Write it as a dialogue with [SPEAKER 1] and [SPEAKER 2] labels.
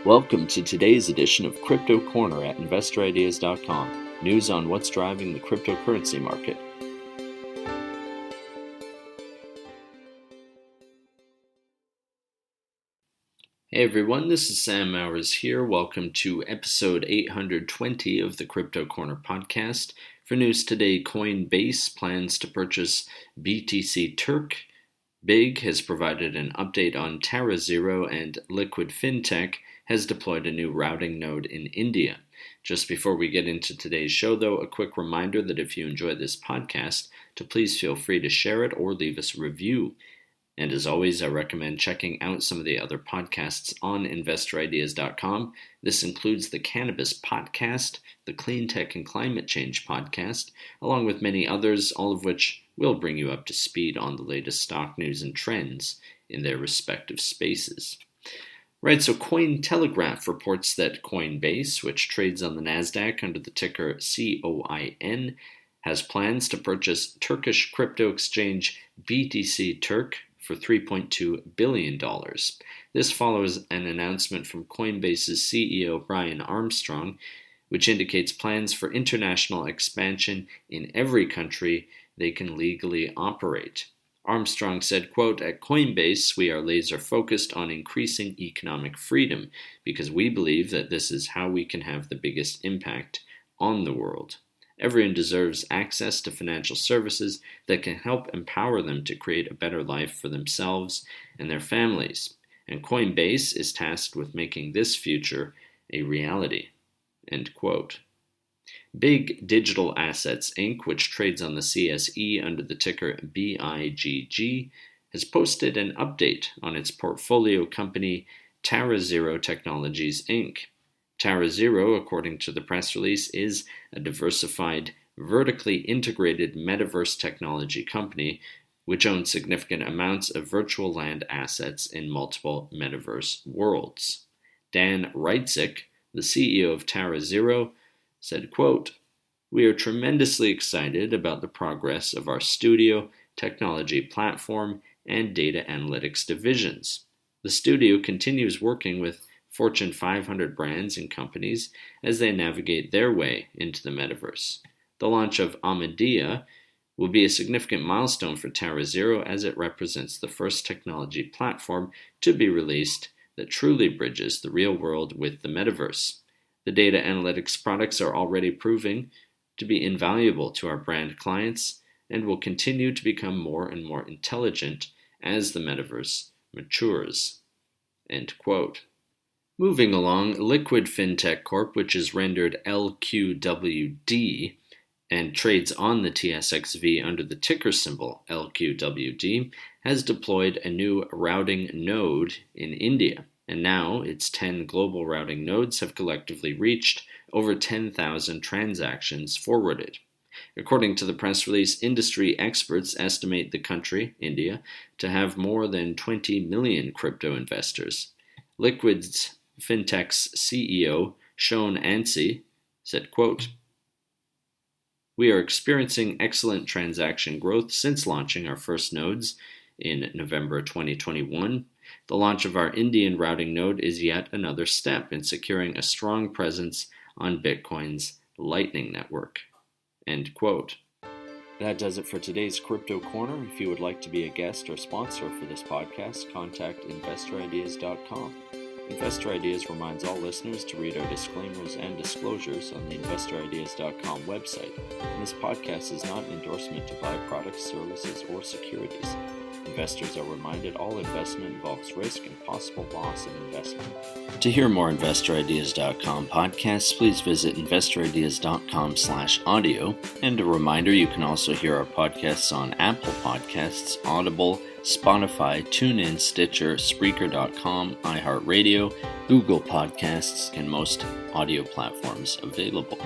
[SPEAKER 1] Welcome to today's edition of Crypto Corner at InvestorIdeas.com. News on what's driving the cryptocurrency market. Hey everyone, this is Sam Mowers here. Welcome to episode 820 of the Crypto Corner podcast. For news today, Coinbase plans to purchase BTC Turk. BIGG has provided an update on TerraZero, and Liquid Fintech has deployed a new routing node in India. Just before we get into today's show, though, a quick reminder that if you enjoy this podcast, to please feel free to share it or leave us a review. And as always, I recommend checking out some of the other podcasts on InvestorIdeas.com. This includes the Cannabis Podcast, the Clean Tech and Climate Change Podcast, along with many others, all of which will bring you up to speed on the latest stock news and trends in their respective spaces. Right, so Cointelegraph reports that Coinbase, which trades on the Nasdaq under the ticker COIN, has plans to purchase Turkish crypto exchange BTC Turk for $3.2 billion. This follows an announcement from Coinbase's CEO Brian Armstrong, which indicates plans for international expansion in every country they can legally operate. Armstrong said, quote, "At Coinbase, we are laser focused on increasing economic freedom because we believe that this is how we can have the biggest impact on the world. Everyone deserves access to financial services that can help empower them to create a better life for themselves and their families. And Coinbase is tasked with making this future a reality." End quote. BIGG Digital Assets Inc., which trades on the CSE under the ticker BIGG, has posted an update on its portfolio company TerraZero Technologies Inc. TerraZero, according to the press release, is a diversified, vertically integrated metaverse technology company which owns significant amounts of virtual land assets in multiple metaverse worlds. Dan Reitzik, the CEO of TerraZero, said, quote, "We are tremendously excited about the progress of our studio, technology platform, and data analytics divisions. The studio continues working with Fortune 500 brands and companies as they navigate their way into the metaverse. The launch of Amadea will be a significant milestone for TerraZero as it represents the first technology platform to be released that truly bridges the real world with the metaverse. The data analytics products are already proving to be invaluable to our brand clients and will continue to become more and more intelligent as the metaverse matures." End quote. Moving along, Liquid Fintech Corp, which is rendered LQWD and trades on the TSXV under the ticker symbol LQWD, has deployed a new routing node in India. And now its 10 global routing nodes have collectively reached over 10,000 transactions forwarded. According to the press release, industry experts estimate the country, India, to have more than 20 million crypto investors. Liquid's Fintech's CEO, Sean Ansey, said, quote, "We are experiencing excellent transaction growth since launching our first nodes in November 2021. The launch of our Indian routing node is yet another step in securing a strong presence on Bitcoin's Lightning Network." End quote. That does it for today's Crypto Corner. If you would like to be a guest or sponsor for this podcast, contact InvestorIdeas.com. Investor Ideas reminds all listeners to read our disclaimers and disclosures on the InvestorIdeas.com website. And this podcast is not an endorsement to buy products, services, or securities. Investors are reminded all investment involves risk and possible loss of investment. To hear more InvestorIdeas.com podcasts, please visit InvestorIdeas.com/audio. And a reminder, you can also hear our podcasts on Apple Podcasts, Audible, Spotify, TuneIn, Stitcher, Spreaker.com, iHeartRadio, Google Podcasts, and most audio platforms available.